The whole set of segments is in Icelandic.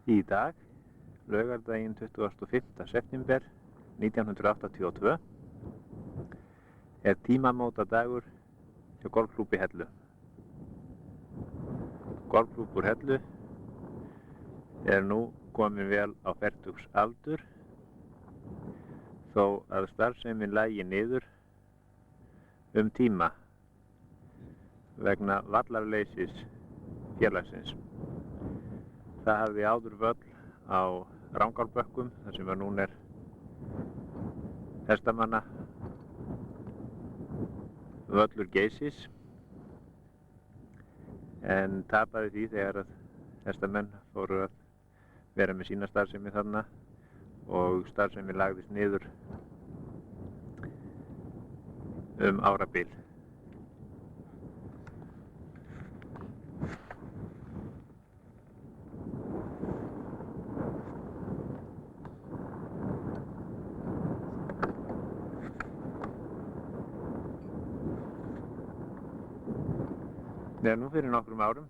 Í dag, laugardaginn 25. september 1982, er tímamótadagur hjá Golfklúbbi Hellu. Golfklúbbur Hellu er nú komin vel á fertugsaldur, þó að starfsemin lægi niður tíma vegna vallarleysis félagsins. Það hafði áður völl á Rangárbökkum, þar sem núna er hestamanna völlur Geysis, en tapaði því þegar að hestamenn fóru að vera með sína starfsemi þarna og starfsemi lagðist niður árabil. Þegar nú fyrir nokkrum árum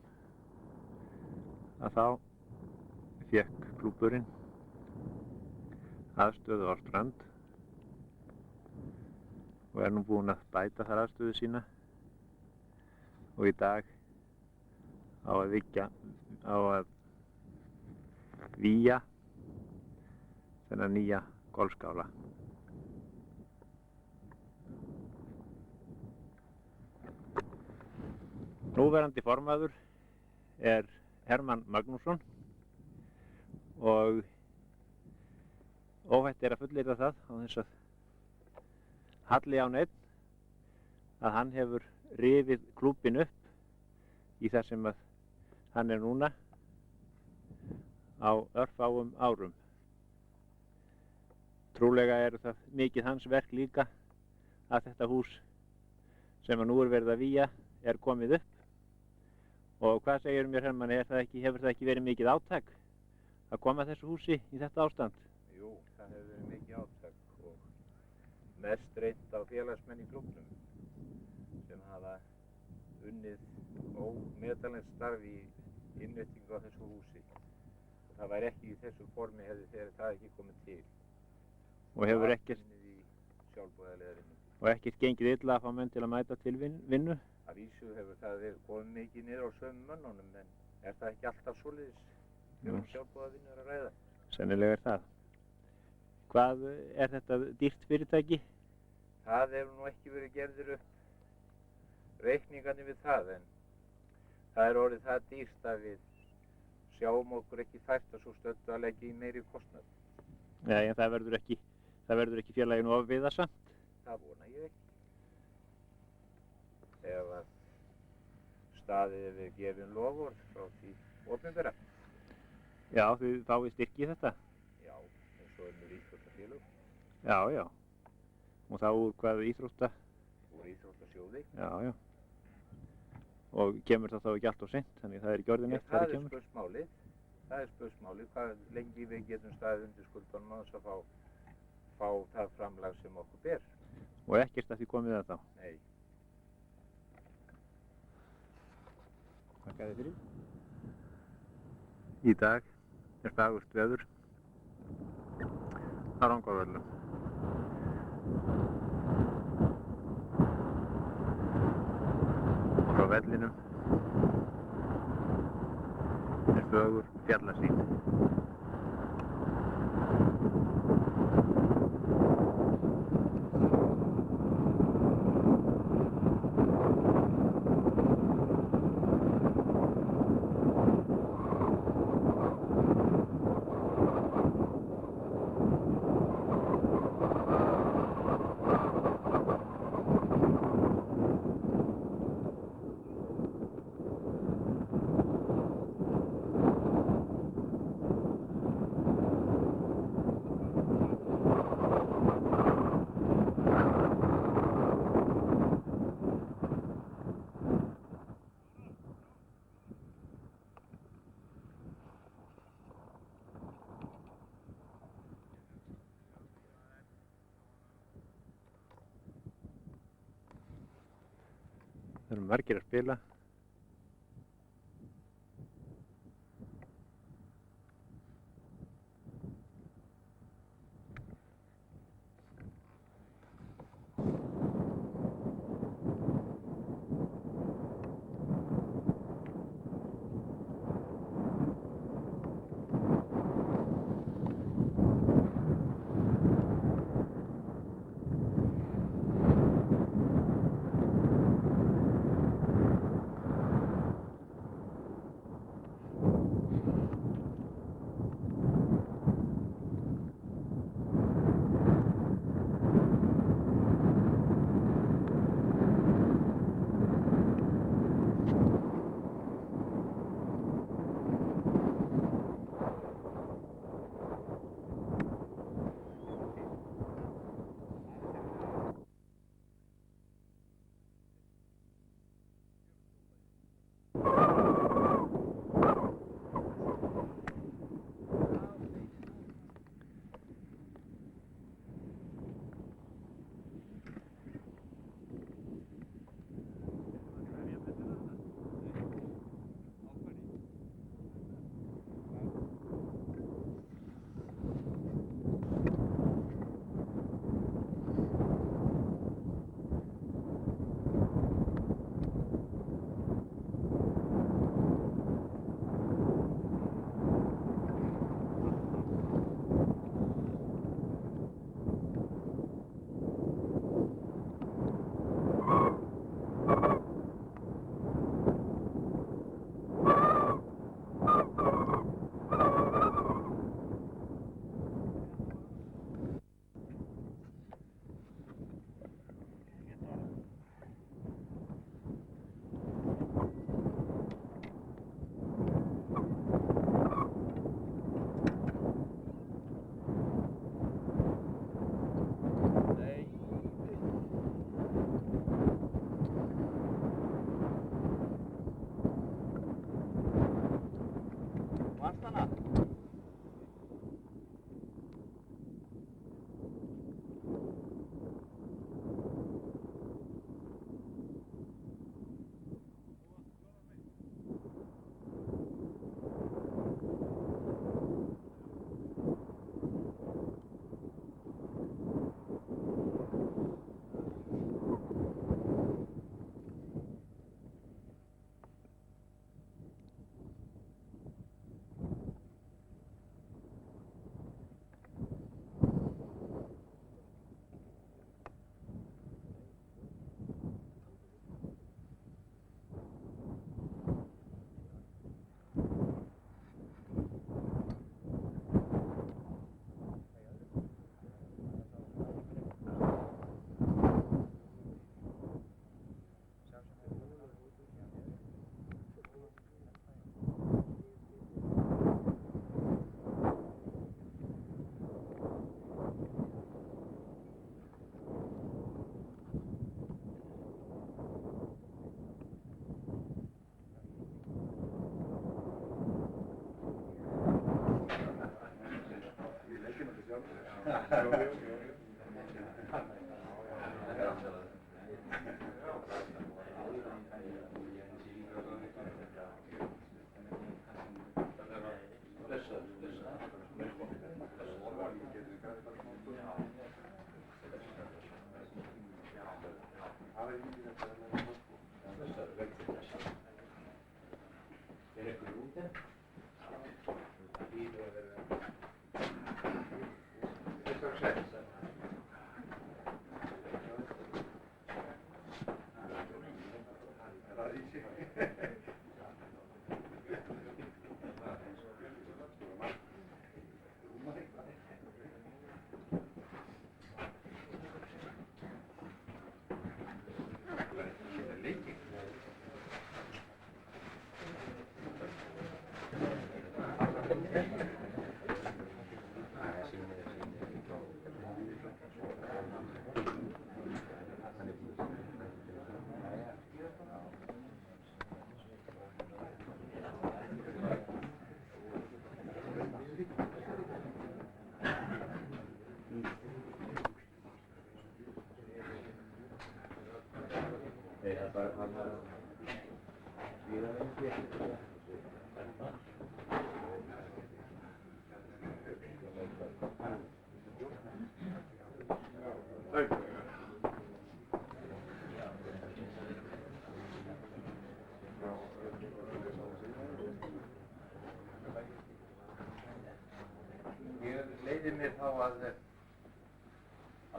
að þá fékk klúbburinn aðstöðu á Strönd og er nú búinn að bæta þar aðstöðu sína, og í dag á að vígja þennan nýja golfskála. Núverandi formaður er Hermann Magnússon og óhætt er að fullyrða það á þess að halli á neinn að hann hefur rifið klúbbinn upp í það sem að hann er núna á örfáum árum. Trúlega er það mikið hans verk líka að þetta hús sem að nú er verið að vígja er komið upp. Og hvað segir mér, Hermann, hefur það ekki verið mikið átak að koma þessu húsi í þetta ástand? Jú, það hefur verið mikið átak og mest reynt á félagsmenn í klúbbnum sem hafa unnið ómetanlegt starf í innréttingu á þessu húsi. Og það væri ekki í þessu formi þegar það ekki komið til. Og hefur ekkert í sjálfboðaliðavinnu. Og ekkert gengið illa að fá menn til að mæta til vinnu? Að vísu hefur það komið mikið niður á sömu mönnunum, en er það ekki alltaf svoleiðis þegar sjálfboðavinnu er að ræða? Sennilega er það. Hvað er þetta dýrt fyrirtæki? Það hefur nú ekki verið gerðir upp reikningarnir við það, en það er orðið það dýrt að við sjáum okkur ekki fært að svo stöddu að leggja í meiri kostnað. Nei, en það verður ekki félaginu ofviða samt? Það vona ég ekki. Ef að staðið við gefin loforð frá því opinbera. Já, þið fáið styrki í þetta? Já, eins og önnur íþróttafélög. Já, já. Og þá úr hvað íþrótta? Úr íþróttasjóði. Já, já. Og kemur það þá ekki allt of seint, þannig það er ekki orðið neitt þegar það kemur? Það er spursmálið, hvað lengi við getum staðið undir skuldunum á þess að fá það framlag sem okkur ber. Og ekkert að því komið það þá? Nei. Þakka þér fyrir. Í dag er fagurt veður á Rangárvöllum. Og frá vellinum er fögur fjallasýn. Það eru margir að spila. Fannst hana? Ég leyfi mér þá að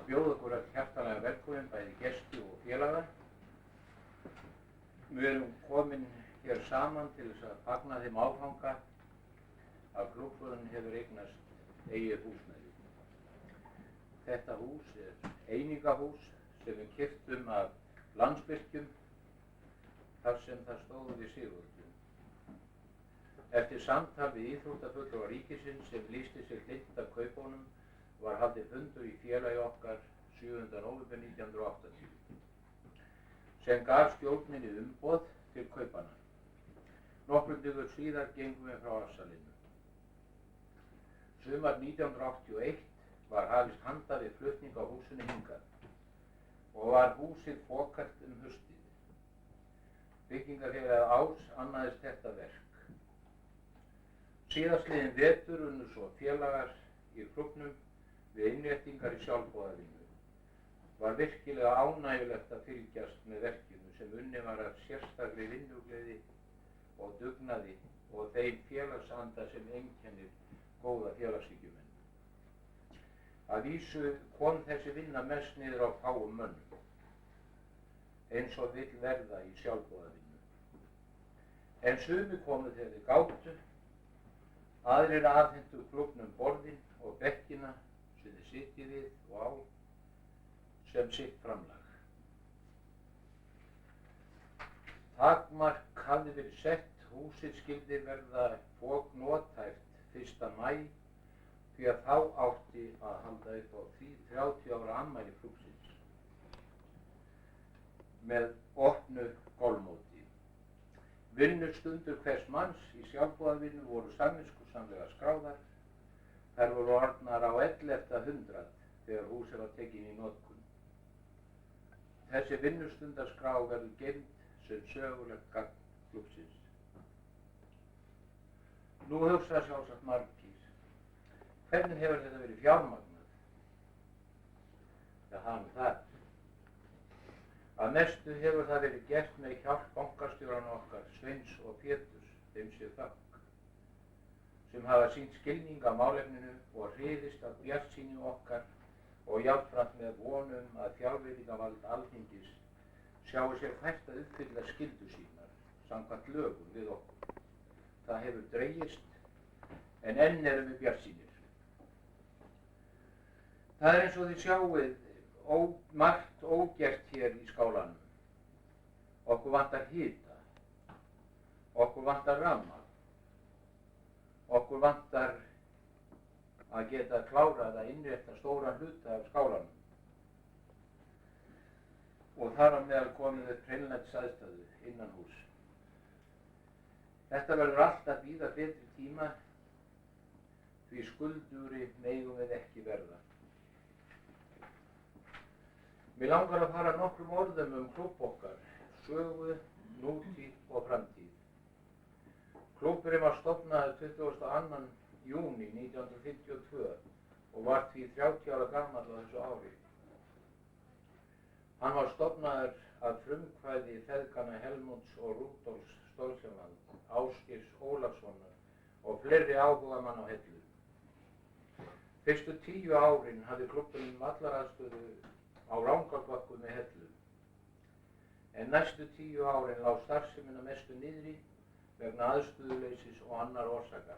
bjóða okkur öll hjartanlega velkomin, bæði gesti og félaga. Við erum komin hér saman til þess að fagna þeim áfanga að klúbburinn hefur eignast eigið húsnæði. Þetta hús einingahús sem við keyptum af Landsvirkjun þar sem það stóð við Sigurðun. Eftir samtal við íþróttafulltrúa ríkisins sem lýsti sig hlynnt af kaupunum var haldinn fundur í félagi okkar 7. nóvember 1980 sem gaf stjórninni umboð til kaupanna. Nokkrum dögum síðar gengum við frá afsalinu. Sumar 1981 var hafist handa við flutning á húsinu hingað og var húsið fokart haustið. Byggingarfélagið Ás annaðist þetta verk. Síðastliðinn vetur unnu svo félagar í klúbbnum við innréttingar í sjálfboðavinnu. Var virkilega ánægjulegt að fylgjast með verkinu sem unnið var af sérstakri vinnugleði og dugnaði og þeim félagsanda sem einkennir góða félagshyggjumenn. Að vísu kom þessi vinna mest niður á fáum mönnum, eins og vill verða í sjálfboðavinnu. En sumir komu þegar þeir gátu, aðrir afhentu klúbbnum borðin og bekkina sem þeir sitja við og á sem sitt framlag. Takmark hafði verið sett, húsið skyldi verða foknotæft 1. maí því að þá átti að halda upp á 30 ára afmæli klúbbsins með opnu golfmóti. Vinnustundur hvers manns í sjálfboðavinnu voru samviskusamlega skráðar. Þær voru orðnar á 1100 þegar húsið var tekin í notkun. Þessi vinnustundaskrá verður geymd sem sögulegt gagn klúbbsins. Nú hugsa sjálfsagt margir, hvernig hefur þetta verið fjármagnað? Ja, það. Að mestu hefur það verið gert með hjálp bankastjóranna okkar, Sveins og Péturs, þeim sé þakk, sem hafa sýnt skilning á málefninu og hrifist af bjartsýni okkar og jafnframt með vonum að fjárveitingavald Alþingis sjáu sér fært að uppfylla skyldu sínar samkvæmt lögum við okkur. Það hefur dregist en enn erum við bjartsýnir. Það er eins og þið sjáið margt ógert hér í skálanum. Okkur vantar hita, okkur vantar rafmagn, okkur vantar að geta klárað að innrétta stóran hluta af skálanum. Og þar á meðal komið upp hreinlætisaðstöðu innan hús. Þetta verður alltaf bíða betri tíma, því skuldugri megum við ekki verða. Mig langar að fara nokkrum orðum klúbb okkar, sögu, nútíð og framtíð. Klúbburinn var stofnaður 22. júní 1952 og var því 30 ára gamall á þessu ári. Hann var stofnaður að frumkvæði feðganna Helmunds og Rudolfs Stoltzenwald, Ásgeirs Ólafssonar og fleiri áhugamanna á Hellu. Fyrstu 10 árin hafði klúbburinn vallaraðstöðu á Rangárvökku með Hellu. En næstu 10 árin lá starfsemin að mestu niðri vegna aðstöðuleysis og annar orsaka.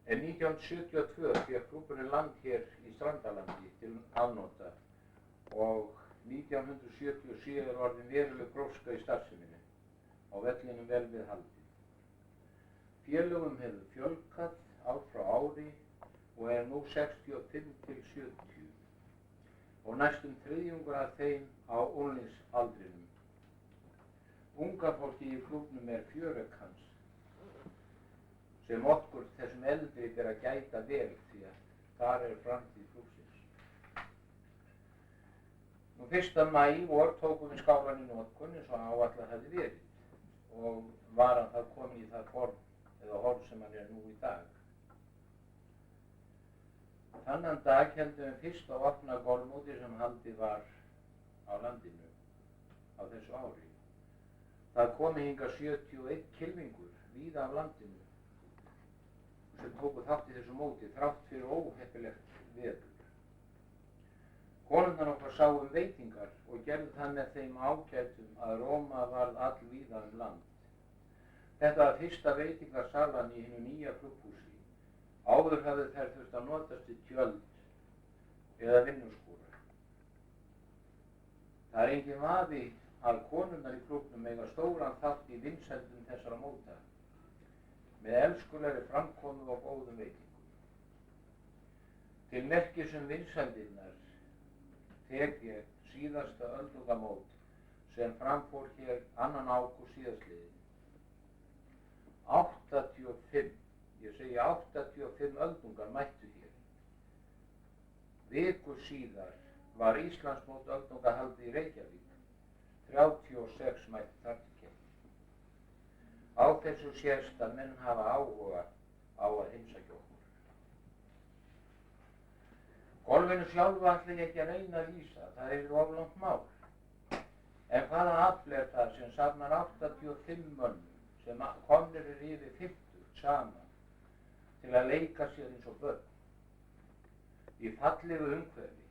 En 1972 fékk klúbburinn land hér í Strandalandi til afnota og 1977 er orðin veruleg gróska í starfseminni og vellinum vel við haldið. Félögum hefur fjölgað ár frá ári og er nú 65 til 70. Og næstum þriðjungur af þeim á unglingsaldrinum. Unga fólki í klúbbnum er fjöregg hans, sem okkur þessum eldri ber að gæta vel því að þar er framtíð klúbbsins. Nú 1. maí vor tókum við skálann í notkun eins og áætlað hafði verið og var hann það kominn í það form eða horf sem hann er nú í dag. Þannan dag heldum við fyrst á opna golfmóti sem haldið var á landinu á þessu ári. Það komi hingað 71 kylfingur víða af landinu sem tóku þátt í þessu móti þrátt fyrir óheppilegt veður. Konurnar okkar sáu veitingar og gerðu það með þeim ágætum að Róma varð allvíða land. Þetta var fyrsta veitingarsalan í hinu nýja klúbbhúsi. Áður hafði þær þurft að notast við tjöld eða vinnuskúra. Það er engin vafi að konurnar í klúbbnum eiga stóran þátt í vinsældum þessara móta með elskulegri framkomu og góðum veitingum. Til merkis vinsældirnar tek ég síðasta öldungamót sem framfór hér 2. ágúst síðastliðinn. 85. Ég segi 85 öldungar mættu hér. Viku síðar var Íslandsmót öldunga haldið í Reykjavík. 36 mættu þar til keppni. Á þessu sést að menn hafa áhuga á að heimsækja okkur. Golfinu sjálfu ætla ég ekki að reyna að lýsa, það er of langt mál. En hvaða afl er það sem safnar 85 mönnum sem komnir yfir 50 saman til að leika sér eins og börn í fallegu umhverfi,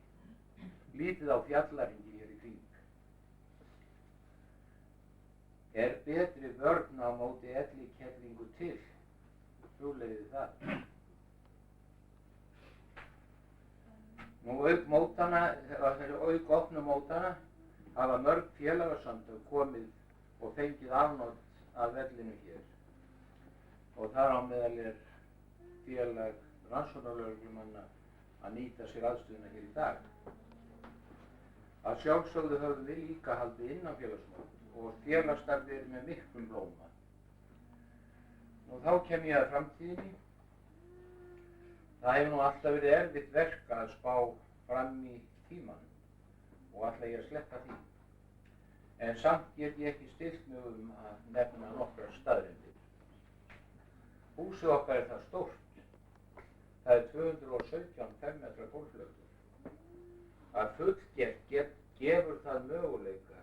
lítið á fjallaringi hér í kring. Er betri vörn á móti ellikerlingu til, hugleiðið það. Nú auk opnu mótana hafa mörg félagasamtök komið og fengið afnot af vellinu hér og þar á meðal er félag rannsóknarlögreglumanna að nýta sér aðstöðuna hér í dag. Að sjálfsögðu höfum við líka haldið innanfélagsmót og félagsstarfið er með miklum blóma. Og þá kem ég að framtíðinni. Það hefur nú alltaf verið erfitt verk að spá fram í tímann og ætla ég að sleppa því. En samt get ég ekki stillt mig að nefna nokkrar staðreyndir. Húsið okkar er það stórt. Það er 217 fermetra gólfflötur. Að fullgert gefur það möguleika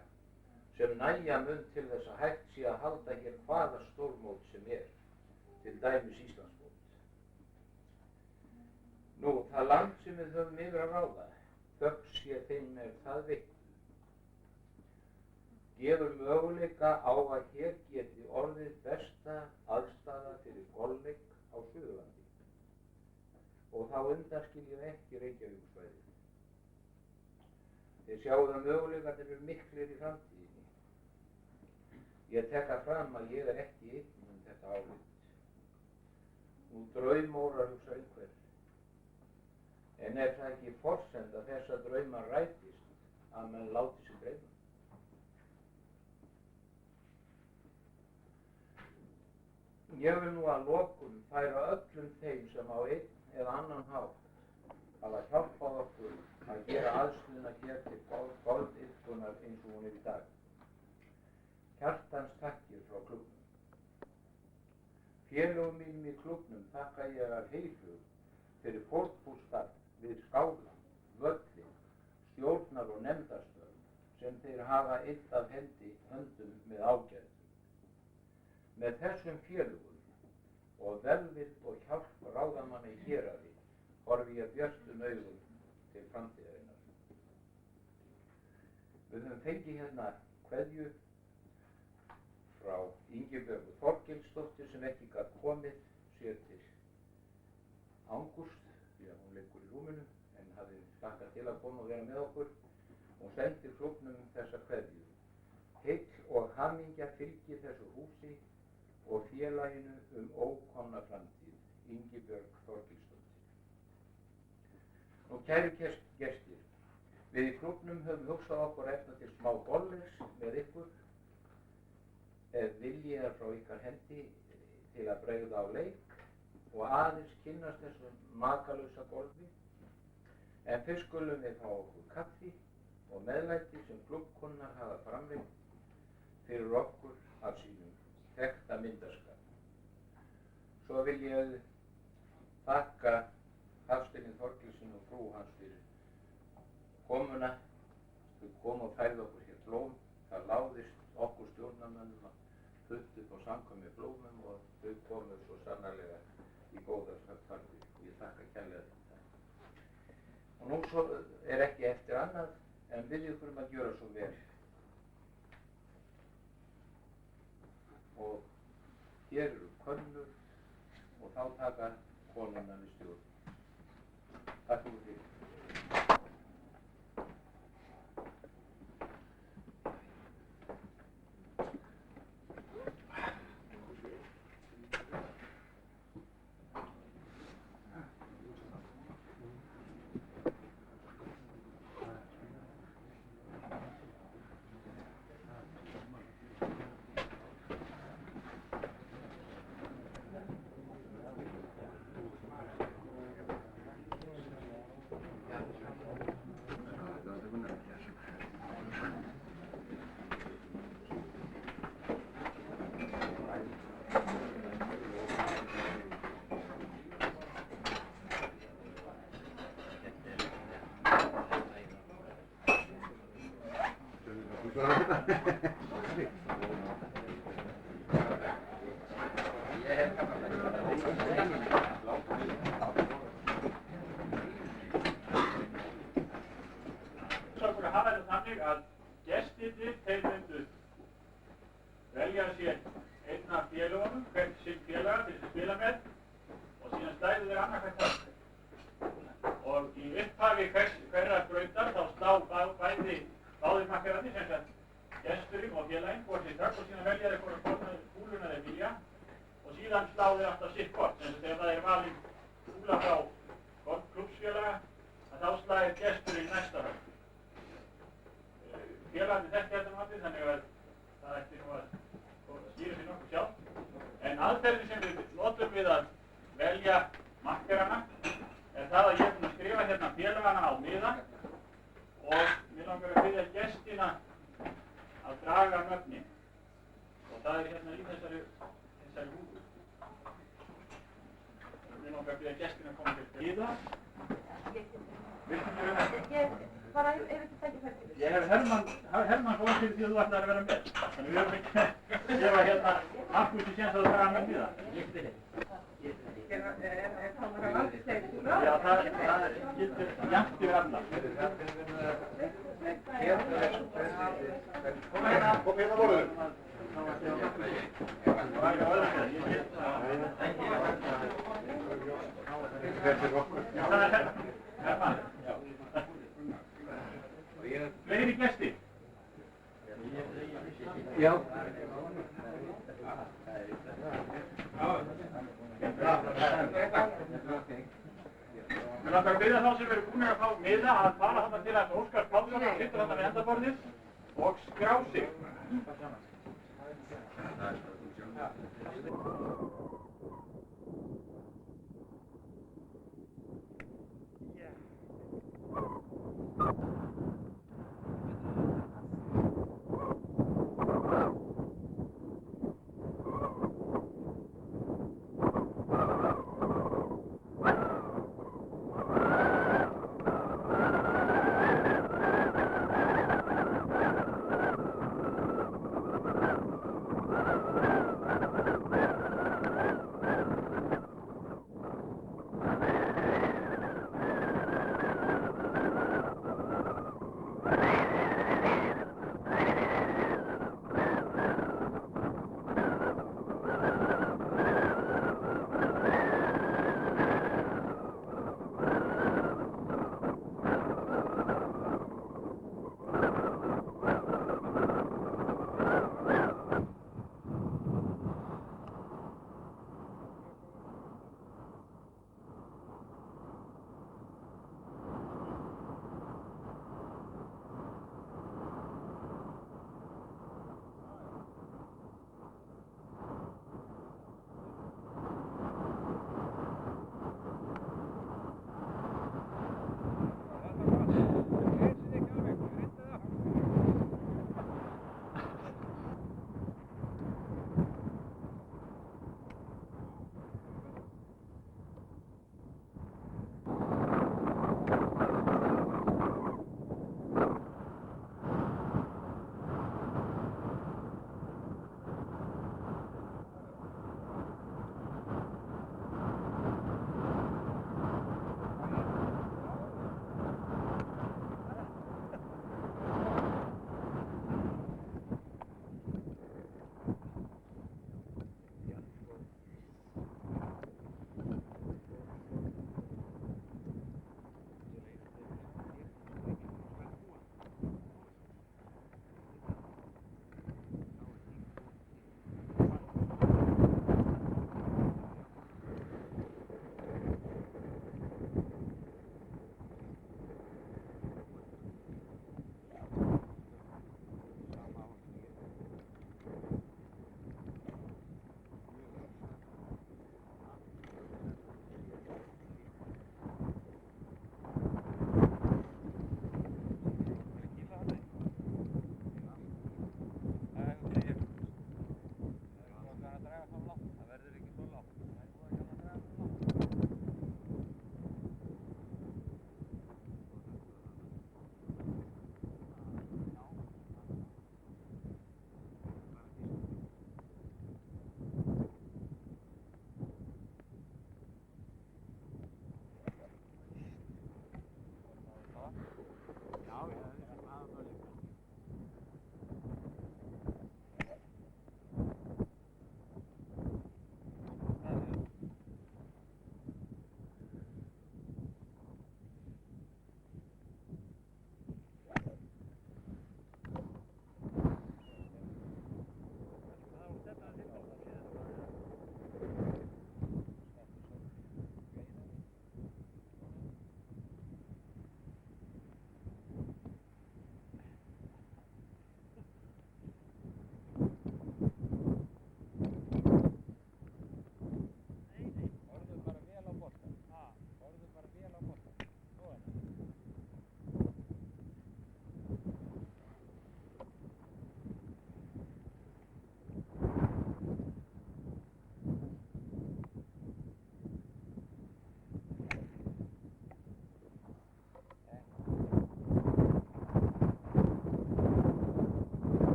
sem nægja mun til þess að hægt sé að halda hér hvaða stórmót sem til dæmis Íslandsmót. Nú, það land sem við höfum yfir að ráða, þökk sé þeim það veitt, gefur möguleika á að hér geti orðið besta aðstaða fyrir golfleik á Suðurlandi. Og þá undanskil ég ekki Reykjavíkursvæðið. Þið sjáum að möguleikarnir eru miklir í framtíðinni. Ég tekka fram að ég er ekki einn þetta álit. Nú draumórar hugsa einhver. En er það ekki forsenda þess að draumar rætist að menn láti sig dreyma? Ég vil nú að lokum færa öllum þeim sem á einn eða annan hátt hafa hjálpað okkur að gera aðstöðuna hér til golfiðkunar eins og hún er í dag. Hjartans takkir frá klúbbnum. Félögum mínum í klúbbnum þakka ég af heilhug fyrir fórnfússtarf við skála, völlin, stjórnar og nefndastörf sem þeir hafa eitt af höndum með ágætum. Með þessum félögum og velvild og hjálp ráðamanna í héraði horfi ég björtum augum til framtíðarinnar. Við höfum fengið hérna kveðju frá Ingibjörgu Þorgilsdóttur sem ekki gat komið sér til ágúst, því að hún leikur í rúminu, en hafði hlakkað til að koma og vera með okkur og sendi klúbbnum þessa kveðju. Heill og hamingja fylgir þessu húsi og félaginu ókomna framtíð, Ingibjörg Þorgilsdóttir. Nú kæru gestir, við í klúbbnum höfum hugsað okkur eftir til smá golfs með ykkur, ef vilji er frá ykkar hendi til að bregða á leik og aðeins kynnast þessu makalausa golfi. En fyrst skulum við fá okkur kaffi og meðlæti sem klúbbkunnar hafa framleitt fyrir okkur af sínum þekkta myndarskap. Svo vil ég þakka Hafsteini Þorgilssyni og frú hans fyrir komuna. Þau kom og færði okkur hér blóm. Það láðist okkur stjórnarmönnum að putta upp á samkvæmi blómum og þau komu svo sannarlega í góðar þarfir og ég þakka kærlega fyrir það. Og nú svo er ekki eftir annað en við ykkur að gjöra svo vel. Og hér eru könnur og þá taka konuna við stjórn. Takk fyrir því. það ætti nú að skýra sig nokkuð sjálf. En aðferðin sem við notum við að velja markerana er það að ég er búinn að skrifa hérna félagana á miða og mér langar að biðja gestina að draga nöfnin. Og það er hérna í þessari húfu. Mér langar að biðja gestina að koma til miða. Viltu mér þetta? Bara ef ekki tækifæri fyrir. Ég hef Hermann fór fyrir því að þú ætlar að vera með. Þannig við höfum ekki að gefa hérna Markusi séns að draga með miða. Er það að landi segið? Já, það gildir jafnt yfir alla. Kom hérna vorður. Það er Hermann. Fleiri gestir? Já. Mér langar að biðja þá sem eru búinir að fá miða að fara þarna til að Óskar Pálsson og sittur þarna við endaborðið og skrá sig.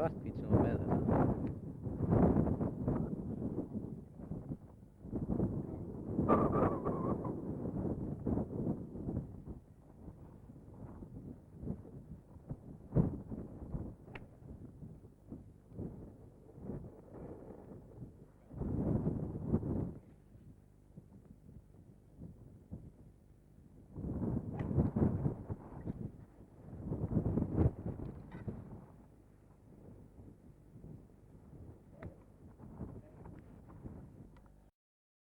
svarthvít sem var með þetta.